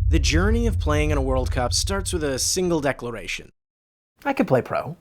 The journey of playing in a World Cup starts with a single declaration. I could play pro.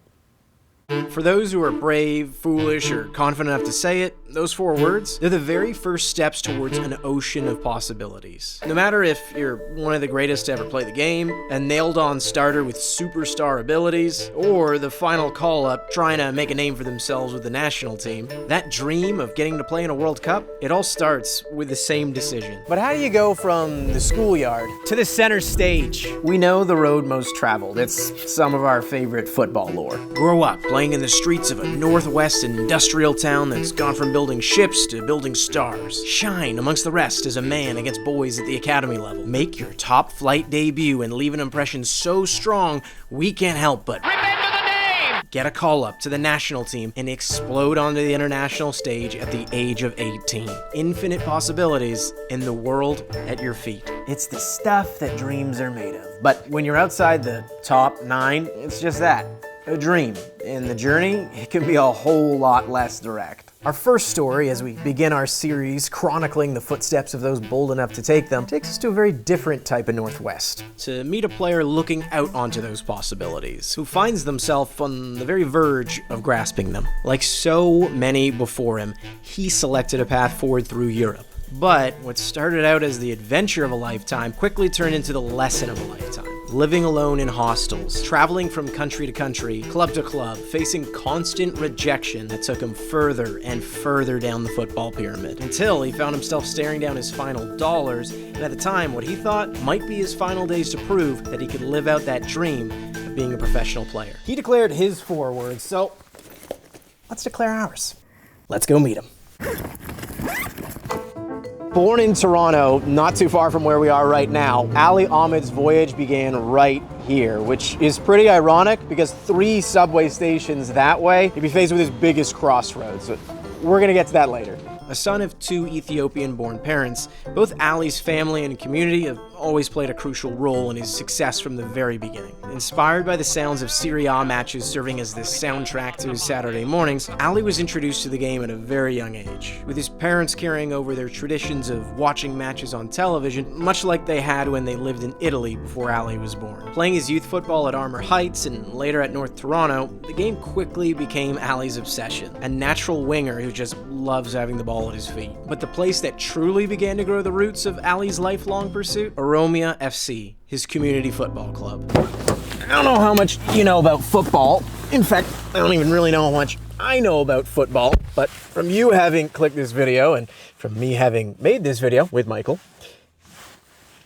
For those who are brave, foolish, or confident enough to say it, those 4 words, they're the very first steps towards an ocean of possibilities. No matter if you're one of the greatest to ever play the game, a nailed-on starter with superstar abilities, or the final call-up trying to make a name for themselves with the national team, that dream of getting to play in a World Cup, it all starts with the same decision. But how do you go from the schoolyard to the center stage? We know the road most traveled. It's some of our favorite football lore. Grow up playing in the streets of a Northwest industrial town that's gone from building ships to building stars. Shine amongst the rest as a man against boys at the academy level. Make your top flight debut and leave an impression so strong we can't help but remember the name! Get a call up to the national team and explode onto the international stage at the age of 18. Infinite possibilities in the world at your feet. It's the stuff that dreams are made of. But when you're outside the top 9, it's just that. A dream. And the journey, it can be a whole lot less direct. Our first story, as we begin our series chronicling the footsteps of those bold enough to take them, takes us to a very different type of Northwest. To meet a player looking out onto those possibilities, who finds themselves on the very verge of grasping them. Like so many before him, he selected a path forward through Europe. But what started out as the adventure of a lifetime quickly turned into the lesson of a lifetime. Living alone in hostels, traveling from country to country, club to club, facing constant rejection that took him further and further down the football pyramid, until he found himself staring down his final dollars, and at the time what he thought might be his final days to prove that he could live out that dream of being a professional player. He declared his 4 words, so let's declare ours. Let's go meet him. Born in Toronto, not too far from where we are right now, Ali Ahmed's voyage began right here, which is pretty ironic because 3 subway stations that way, he'd be faced with his biggest crossroads. But we're gonna get to that later. A son of 2 Ethiopian-born parents, both Ali's family and community have always played a crucial role in his success from the very beginning. Inspired by the sounds of Serie A matches serving as the soundtrack to his Saturday mornings, Ali was introduced to the game at a very young age, with his parents carrying over their traditions of watching matches on television, much like they had when they lived in Italy before Ali was born. Playing his youth football at Armour Heights and later at North Toronto, the game quickly became Ali's obsession, a natural winger who just loves having the ball at his feet. But the place that truly began to grow the roots of Ali's lifelong pursuit? Oromia FC, his community football club. I don't know how much you know about football. In fact, I don't even really know how much I know about football. But from you having clicked this video and from me having made this video with Michael,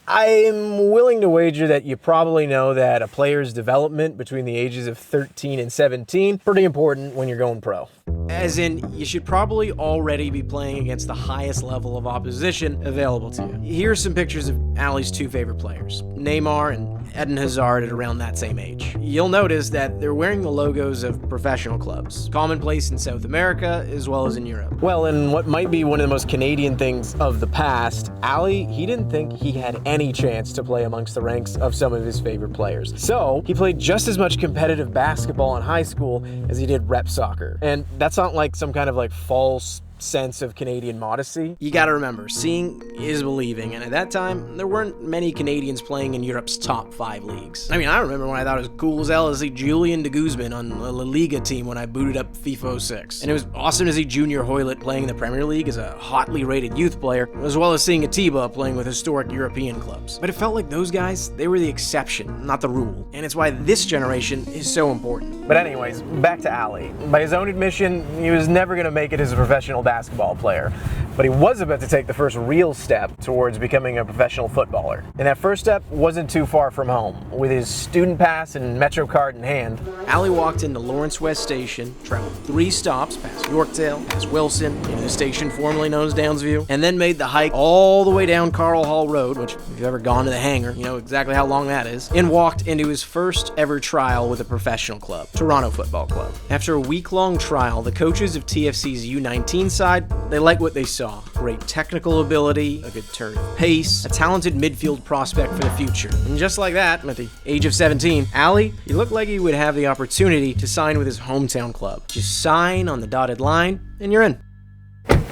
I'm willing to wager that you probably know that a player's development between the ages of 13 and 17, pretty important when you're going pro. As in, you should probably already be playing against the highest level of opposition available to you. Here's some pictures of Ali's 2 favorite players, Neymar and Eden Hazard at around that same age. You'll notice that they're wearing the logos of professional clubs, commonplace in South America as well as in Europe. Well, in what might be one of the most Canadian things of the past, Ali, he didn't think he had any chance to play amongst the ranks of some of his favorite players. So he played just as much competitive basketball in high school as he did rep soccer. And that's not like some kind of like false sense of Canadian modesty. You gotta remember, seeing is believing, and at that time, there weren't many Canadians playing in Europe's top 5 leagues. I mean, I remember when I thought it was cool as hell to see Julian de Guzman on a La Liga team when I booted up FIFA 06. And it was awesome to see Junior Hoylett playing in the Premier League as a hotly rated youth player, as well as seeing Atiba playing with historic European clubs. But it felt like those guys, they were the exception, not the rule. And it's why this generation is so important. But anyways, back to Ali. By his own admission, he was never gonna make it as a professional basketball player, but he was about to take the first real step towards becoming a professional footballer. And that first step wasn't too far from home. With his student pass and Metro card in hand, Ali walked into Lawrence West Station, traveled 3 stops past Yorkdale, past Wilson, into the station formerly known as Downsview, and then made the hike all the way down Carl Hall Road, which if you've ever gone to the hangar, you know exactly how long that is, and walked into his first ever trial with a professional club, Toronto Football Club. After a week-long trial, the coaches of TFC's U19 side, they liked what they saw. Great technical ability, a good turn of pace, a talented midfield prospect for the future. And just like that, at the age of 17, Ali, he looked like he would have the opportunity to sign with his hometown club. Just sign on the dotted line, and you're in.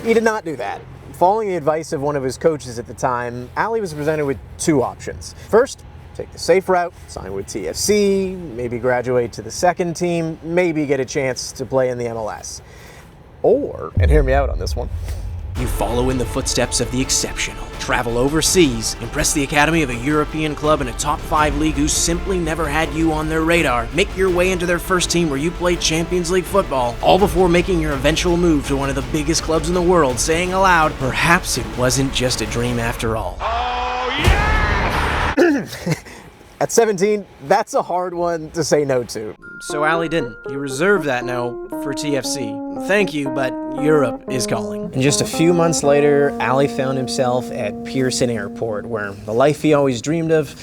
he did not do that. following the advice of one of his coaches at the time, Ali was presented with two options. First, take the safe route, sign with TFC, maybe graduate to the second team, maybe get a chance to play in the MLS. Or, and hear me out on this one, you follow in the footsteps of the exceptional, travel overseas, impress the academy of a European club in a top 5 league who simply never had you on their radar, make your way into their first team where you play Champions League football, all before making your eventual move to one of the biggest clubs in the world, saying aloud, perhaps it wasn't just a dream after all. Oh, yeah! At 17, that's a hard one to say no to. So Ali didn't. He reserved that no for TFC. Thank you, but Europe is calling. And just a few months later, Ali found himself at Pearson Airport, where the life he always dreamed of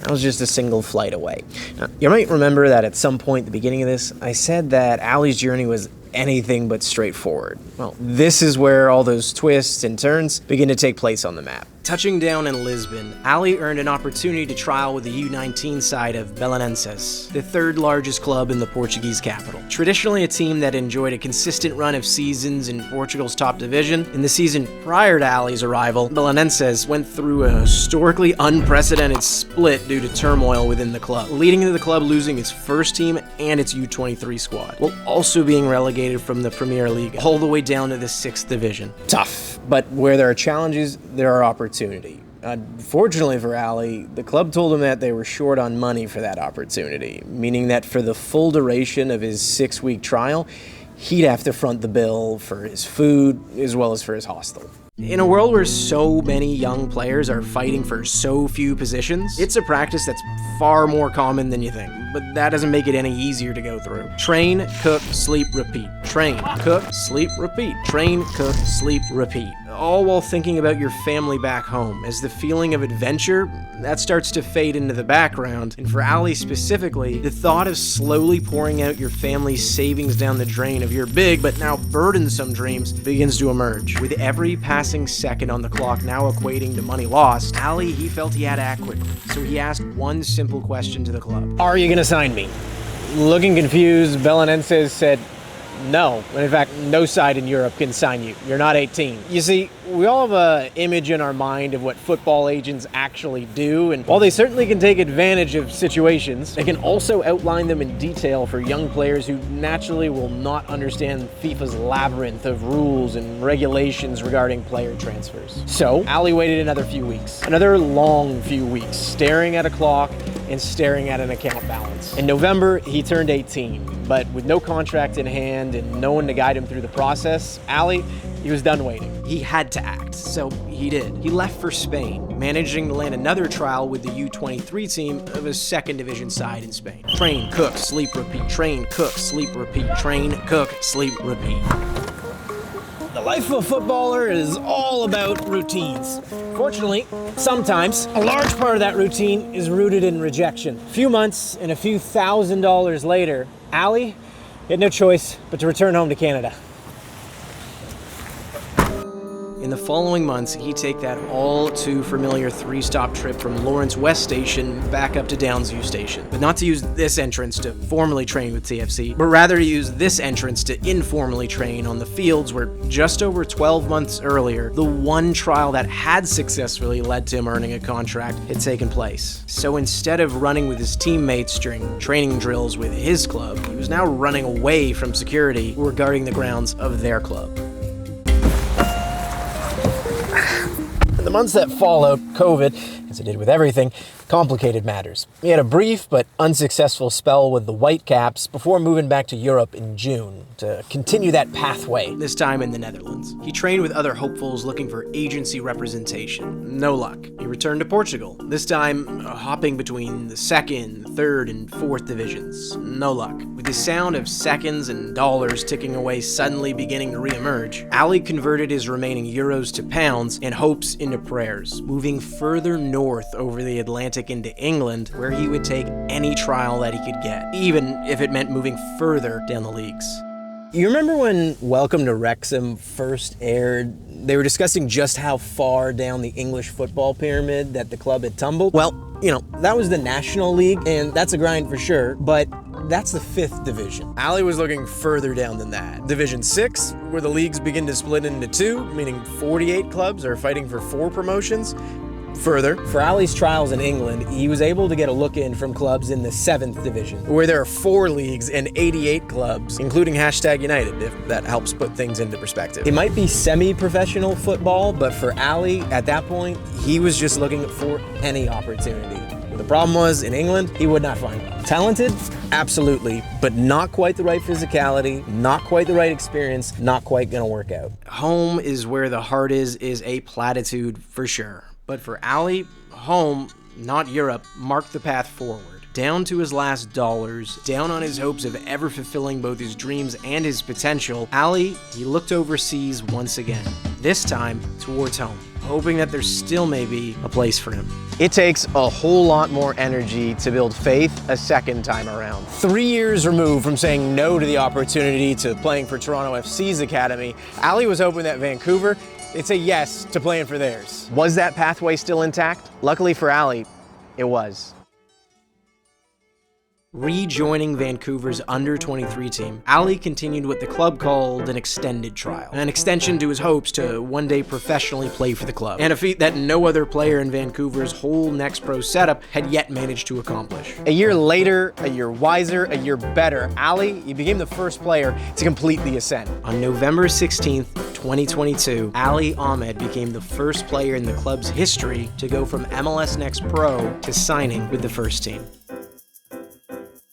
was just a single flight away. Now, you might remember that at some point at the beginning of this, I said that Ali's journey was anything but straightforward. Well, this is where all those twists and turns begin to take place on the map. Touching down in Lisbon, Ali earned an opportunity to trial with the U19 side of Belenenses, the third largest club in the Portuguese capital. Traditionally a team that enjoyed a consistent run of seasons in Portugal's top division, in the season prior to Ali's arrival, Belenenses went through a historically unprecedented split due to turmoil within the club, leading to the club losing its first team and its U23 squad, while also being relegated from the Premier League all the way down to the 6th division. Tough, but where there are challenges, there are opportunities. Fortunately for Ali, the club told him that they were short on money for that opportunity, meaning that for the full duration of his 6-week trial, he'd have to front the bill for his food as well as for his hostel. In a world where so many young players are fighting for so few positions, it's a practice that's far more common than you think, but that doesn't make it any easier to go through. Train, cook, sleep, repeat. Train, cook, sleep, repeat. Train, cook, sleep, repeat. All while thinking about your family back home, as the feeling of adventure, that starts to fade into the background. And for Ali specifically, the thought of slowly pouring out your family's savings down the drain of your big but now burdensome dreams begins to emerge. With every passing second on the clock now equating to money lost, Ali, he felt he had to act quickly. So he asked one simple question to the club. Are you gonna sign me? Looking confused, Belenenses said, no. And in fact, no side in Europe can sign you. You're not 18. You see, we all have an image in our mind of what football agents actually do, and while they certainly can take advantage of situations, they can also outline them in detail for young players who naturally will not understand FIFA's labyrinth of rules and regulations regarding player transfers. So, Ali waited another few weeks. Another long few weeks, staring at a clock and staring at an account balance. In November, he turned 18, but with no contract in hand and no one to guide him through the process, Ali, he was done waiting. He had to act, so he did. He left for Spain, managing to land another trial with the U23 team of a second division side in Spain. Train, cook, sleep, repeat. Train, cook, sleep, repeat. Train, cook, sleep, repeat. The life of a footballer is all about routines. Fortunately, sometimes, a large part of that routine is rooted in rejection. A few months and a few $1,000s later, Ali had no choice but to return home to Canada. In the following months, he'd take that all too familiar 3-stop trip from Lawrence West Station back up to Downsview Station. But not to use this entrance to formally train with TFC, but rather to use this entrance to informally train on the fields where just over 12 months earlier, the one trial that had successfully led to him earning a contract had taken place. So instead of running with his teammates during training drills with his club, he was now running away from security who were guarding the grounds of their club. In the months that followed, COVID, as it did with everything, complicated matters. He had a brief but unsuccessful spell with the Whitecaps before moving back to Europe in June to continue that pathway. This time in the Netherlands. He trained with other hopefuls looking for agency representation. No luck. He returned to Portugal, this time hopping between the 2nd, 3rd, and 4th divisions. No luck. With the sound of seconds and dollars ticking away suddenly beginning to re-emerge, Ali converted his remaining euros to pounds and hopes into prayers, moving further north over the Atlantic into England, where he would take any trial that he could get, even if it meant moving further down the leagues. You remember when Welcome to Wrexham first aired? They were discussing just how far down the English football pyramid that the club had tumbled. Well, you know, that was the National League, and that's a grind for sure, but that's the 5th division. Ali was looking further down than that. Division 6, where the leagues begin to split into 2, meaning 48 clubs are fighting for 4 promotions. Further, for Ali's trials in England, he was able to get a look in from clubs in the 7th division, where there are 4 leagues and 88 clubs, including #United, if that helps put things into perspective. It might be semi-professional football, but for Ali, at that point, he was just looking for any opportunity. The problem was, in England, he would not find it. Talented? Absolutely, but not quite the right physicality, not quite the right experience, not quite gonna work out. Home is where the heart is a platitude for sure. But for Ali, home, not Europe, marked the path forward. Down to his last dollars, down on his hopes of ever fulfilling both his dreams and his potential, Ali, he looked overseas once again, this time towards home, hoping that there still may be a place for him. It takes a whole lot more energy to build faith a second time around. 3 years removed from saying no to the opportunity to playing for Toronto FC's academy, Ali was hoping that Vancouver, they'd say yes to playing for theirs. Was that pathway still intact? Luckily for Ali, it was. Rejoining Vancouver's under-23 team, Ali continued what the club called an extended trial, an extension to his hopes to one day professionally play for the club, and a feat that no other player in Vancouver's whole next pro setup had yet managed to accomplish. A year later, a year wiser, a year better, Ali, he became the first player to complete the ascent. On November 16th, 2022, Ali Ahmed became the first player in the club's history to go from MLS Next Pro to signing with the first team.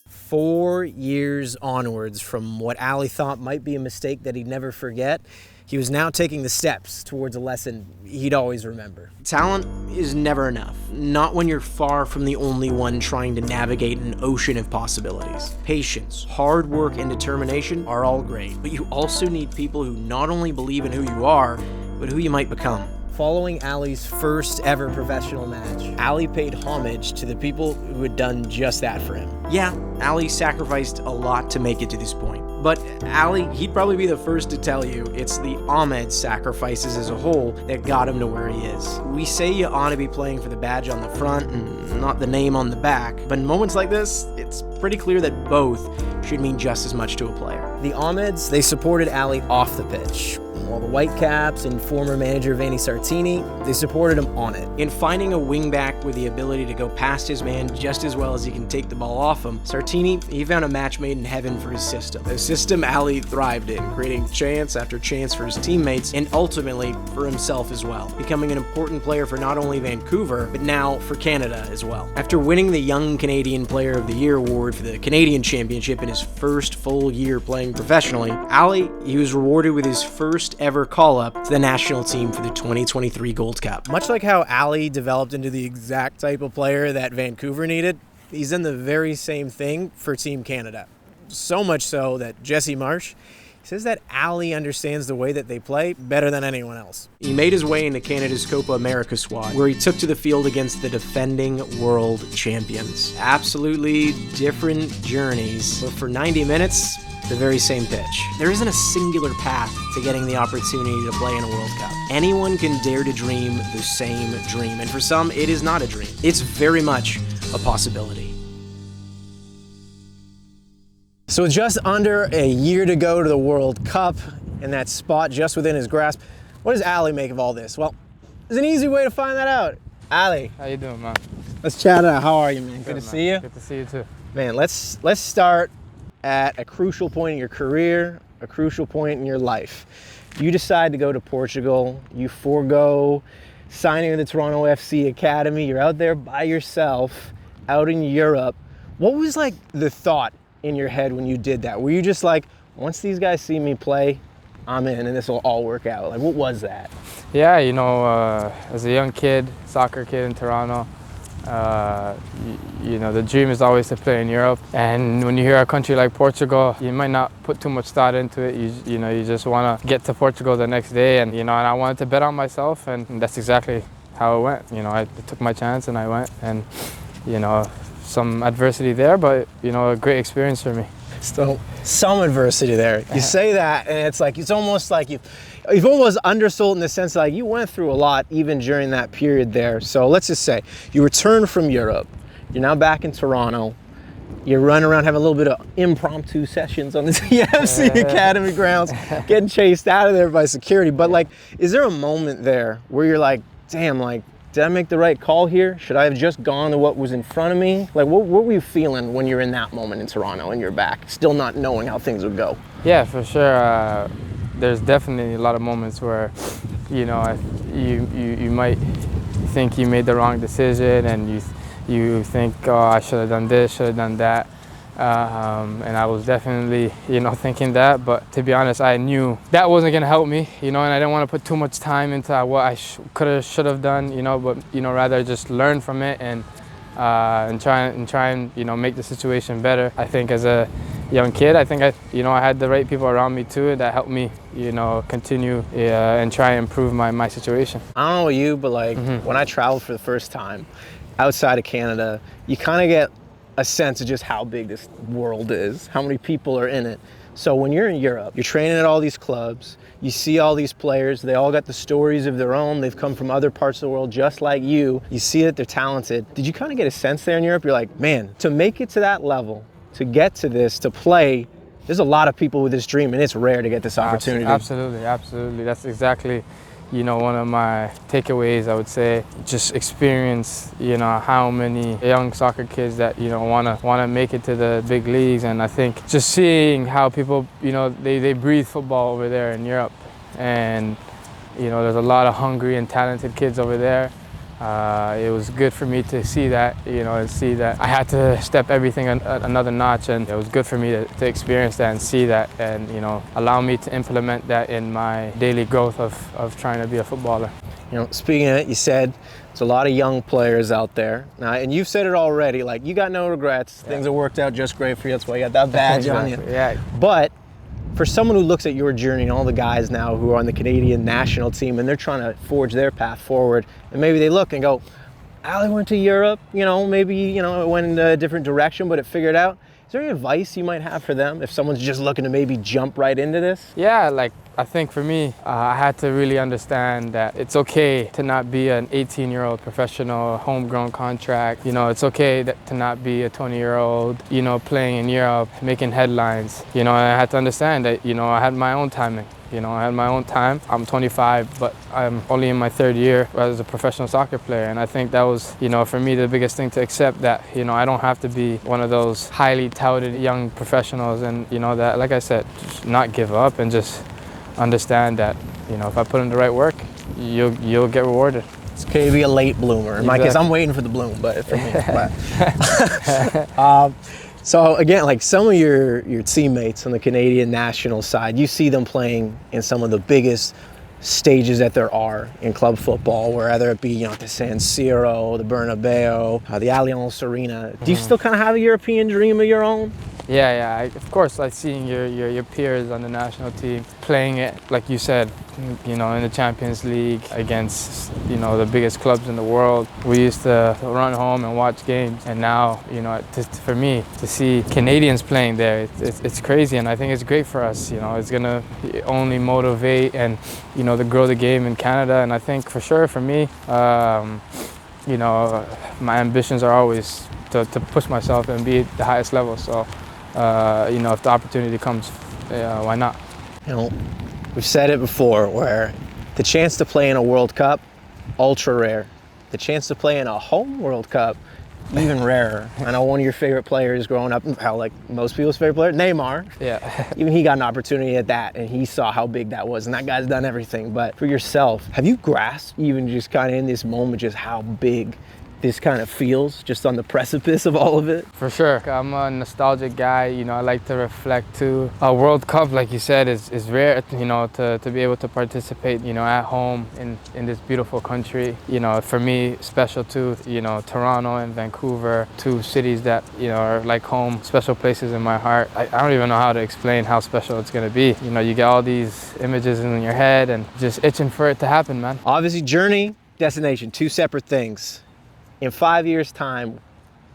4 years onwards from what Ali thought might be a mistake that he'd never forget, he was now taking the steps towards a lesson he'd always remember. Talent is never enough, not when you're far from the only one trying to navigate an ocean of possibilities. Patience, hard work, and determination are all great, but you also need people who not only believe in who you are, but who you might become. Following Ali's first ever professional match, Ali paid homage to the people who had done just that for him. Yeah, Ali sacrificed a lot to make it to this point. But Ali, he'd probably be the first to tell you it's the Ahmed's sacrifices as a whole that got him to where he is. We say you ought to be playing for the badge on the front and not the name on the back, but in moments like this, it's pretty clear that both should mean just as much to a player. The Ahmed's, they supported Ali off the pitch, while the Whitecaps and former manager Vanni Sartini, they supported him on it. In finding a wingback with the ability to go past his man just as well as he can take the ball off him, Sartini, he found a match made in heaven for his system. A system Ali thrived in, creating chance after chance for his teammates and ultimately for himself as well, becoming an important player for not only Vancouver, but now for Canada as well. After winning the Young Canadian Player of the Year award for the Canadian Championship in his first full year playing professionally, Ali, he was rewarded with his first ever call-up to the national team for the 2023 Gold Cup. Much like how Ali developed into the exact type of player that Vancouver needed, he's done the very same thing for Team Canada. So much so that Jesse Marsh says that Ali understands the way that they play better than anyone else. He made his way into Canada's Copa America squad, where he took to the field against the defending world champions. Absolutely different journeys, but for 90 minutes, the very same pitch. There isn't a singular path to getting the opportunity to play in a World Cup. Anyone can dare to dream the same dream, and for some, it is not a dream. It's very much a possibility. So with just under a year to go to the World Cup, and that spot just within his grasp, what does Ali make of all this? Well, there's an easy way to find that out. Ali. How you doing, man? Let's chat out. How are you, man? Good to man. see you. Good to see you too. Man, let's start at a crucial point in your career, a crucial point in your life. You decide to go to Portugal, you forego signing with the Toronto FC Academy, you're out there by yourself, out in Europe. What was like the thought in your head when you did that? Were you just like, once these guys see me play, I'm in and this will all work out? Like, what was that? Yeah, you know, as a young kid, soccer kid in Toronto, you know, the dream is always to play in Europe. And when you hear a country like Portugal, you might not put too much thought into it. You know, you just want to get to Portugal the next day. And, you know, and I wanted to bet on myself, and that's exactly how it went. You know, I took my chance and I went. And, you know, some adversity there, but, you know, a great experience for me. Still some adversity there. You say that, and it's almost like you've almost undersold in the sense that, like, you went through a lot even during that period there. So let's just say you return from Europe. You're now back in Toronto. You're running around having a little bit of impromptu sessions on the TFC Academy grounds, getting chased out of there by security. But like, is there a moment there where you're like, damn, like, did I make the right call here? Should I have just gone to what was in front of me? Like, what were you feeling when you're in that moment in Toronto and you're back, still not knowing how things would go? Yeah, for sure. There's definitely a lot of moments where, you know, you might think you made the wrong decision, and you think, oh, I should have done this, should have done that. And I was definitely, you know, thinking that. But to be honest, I knew that wasn't going to help me, you know, and I didn't want to put too much time into what I should have done, you know, but, you know, rather just learn from it and try and, you know, make the situation better. I think as a young kid, I think I had the right people around me too that helped me, you know, continue and try and improve my situation. I don't know you, but like when I traveled for the first time outside of Canada, you kind of get a sense of just how big this world is, how many people are in it. So when you're in Europe, you're training at all these clubs, you see all these players, they all got the stories of their own, they've come from other parts of the world just like you see that they're talented. Did you kind of get a sense there in Europe? You're like, man, to make it to that level, to get to this, to play, there's a lot of people with this dream, and it's rare to get this opportunity. Absolutely. That's exactly, you know, one of my takeaways, I would say. Just experience, you know, how many young soccer kids that, you know, wanna make it to the big leagues. And I think just seeing how people, you know, they breathe football over there in Europe. And, you know, there's a lot of hungry and talented kids over there. It was good for me to see that, you know, and see that I had to step everything another notch, and it was good for me to experience that and see that, and, you know, allow me to implement that in my daily growth of trying to be a footballer. You know, speaking of it, you said there's a lot of young players out there. Now, and you've said it already, like, you got no regrets. Yeah. Things have worked out just great for you. That's why you got that badge exactly. on you. Yeah. But for someone who looks at your journey and all the guys now who are on the Canadian national team and they're trying to forge their path forward, and maybe they look and go, Ali went to Europe, you know, maybe, you know, it went in a different direction, but it figured out. Is there any advice you might have for them if someone's just looking to maybe jump right into this? Yeah, like, I think for me, I had to really understand that it's okay to not be an 18-year-old professional, homegrown contract. You know, it's okay to not be a 20-year-old, you know, playing in Europe, making headlines. You know, and I had to understand that, you know, I had my own timing. You know, I had my own time. I'm 25, but I'm only in my third year as a professional soccer player. And I think that was, you know, for me, the biggest thing to accept that, you know, I don't have to be one of those highly touted young professionals, and, you know, that, like I said, just not give up and just understand that, you know, if I put in the right work, you'll get rewarded. It's okay to be a late bloomer. In my case, I'm waiting for the bloom, but for me. So again, like some of your teammates on the Canadian national side, you see them playing in some of the biggest stages that there are in club football, whether it be, you know, the San Siro, the Bernabeu, the Allianz Arena. Do you still kind of have a European dream of your own? Yeah. Of course, like seeing your peers on the national team playing it, like you said, you know, in the Champions League against, you know, the biggest clubs in the world. We used to run home and watch games, and now, you know, for me to see Canadians playing there, it's crazy, and I think it's great for us. You know, it's gonna only motivate and, you know, to grow the game in Canada. And I think for sure for me, you know, my ambitions are always to push myself and be at the highest level. So, you know, if the opportunity comes, why not? You know, we've said it before, where the chance to play in a World Cup, ultra rare. The chance to play in a home World Cup, even rarer. I know one of your favorite players growing up, how like most people's favorite player, Neymar. Yeah. Even he got an opportunity at that, and he saw how big that was, and that guy's done everything. But for yourself, have you grasped even just kind of in this moment just how big this kind of feels, just on the precipice of all of it? For sure. I'm a nostalgic guy. You know, I like to reflect too. A World Cup, like you said, is rare, you know, to be able to participate, you know, at home in this beautiful country. You know, for me, special too, you know, Toronto and Vancouver, two cities that, you know, are like home, special places in my heart. I don't even know how to explain how special it's gonna be. You know, you get all these images in your head and just itching for it to happen, man. Obviously, journey, destination, two separate things. In 5 years' time,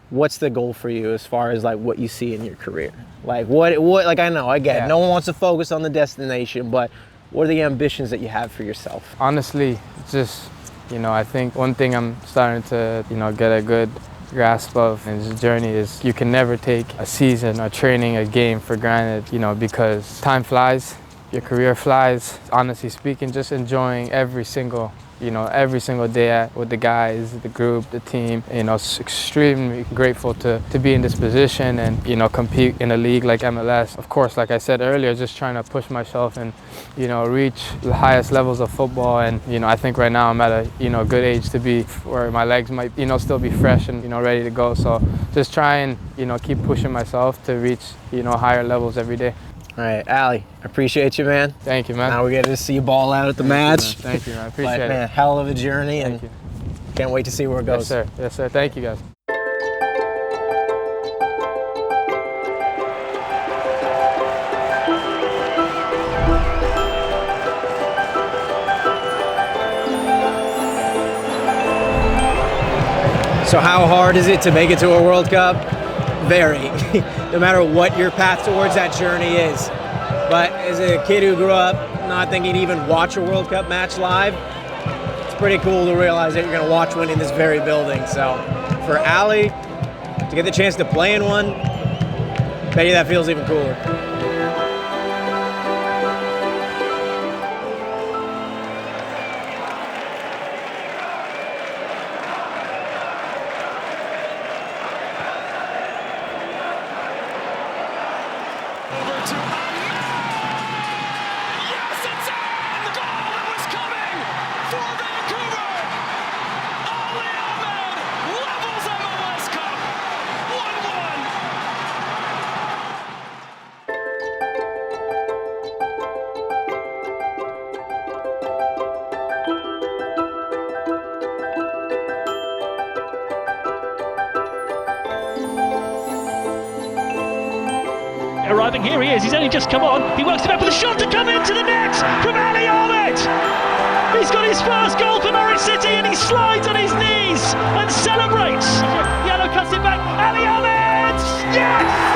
what's the goal for you as far as like what you see in your career? Like what like I get it. No one wants to focus on the destination, but what are the ambitions that you have for yourself? Honestly, just, you know, I think one thing I'm starting to, you know, get a good grasp of in this journey is you can never take a season or training, a game for granted, you know, because time flies, your career flies. Honestly speaking, just enjoying every single day with the guys, the group, the team. You know, extremely grateful to be in this position and, you know, compete in a league like MLS. Of course, like I said earlier, just trying to push myself and, you know, reach the highest levels of football. And, you know, I think right now I'm at a, you know, good age to be where my legs might, you know, still be fresh and, you know, ready to go. So just try and, you know, keep pushing myself to reach, you know, higher levels every day. All right, Ali, I appreciate you, man. Thank you, man. Now we get to see you ball out at the match. Thank you, man. I appreciate But, it. man, hell of a journey, Thank and you. can't wait to see where it goes. Yes, sir. Yes, sir. Thank you, guys. So how hard is it to make it to a World Cup? Very. No matter what your path towards that journey is. But as a kid who grew up not thinking to even watch a World Cup match live, it's pretty cool to realize that you're going to watch one in this very building. So for Ali to get the chance to play in one, bet you that feels even cooler. To Ahmed! Yes, it's in! The goal that was coming for Vancouver! Ali Ahmed levels MLS Cup! 1-1. Arriving, here he is, he's only just come on, he works it back with a shot to come into the net from Ali Ahmed! He's got his first goal for Norwich City and he slides on his knees and celebrates! Yellow cuts it back, Ali Ahmed! Yes!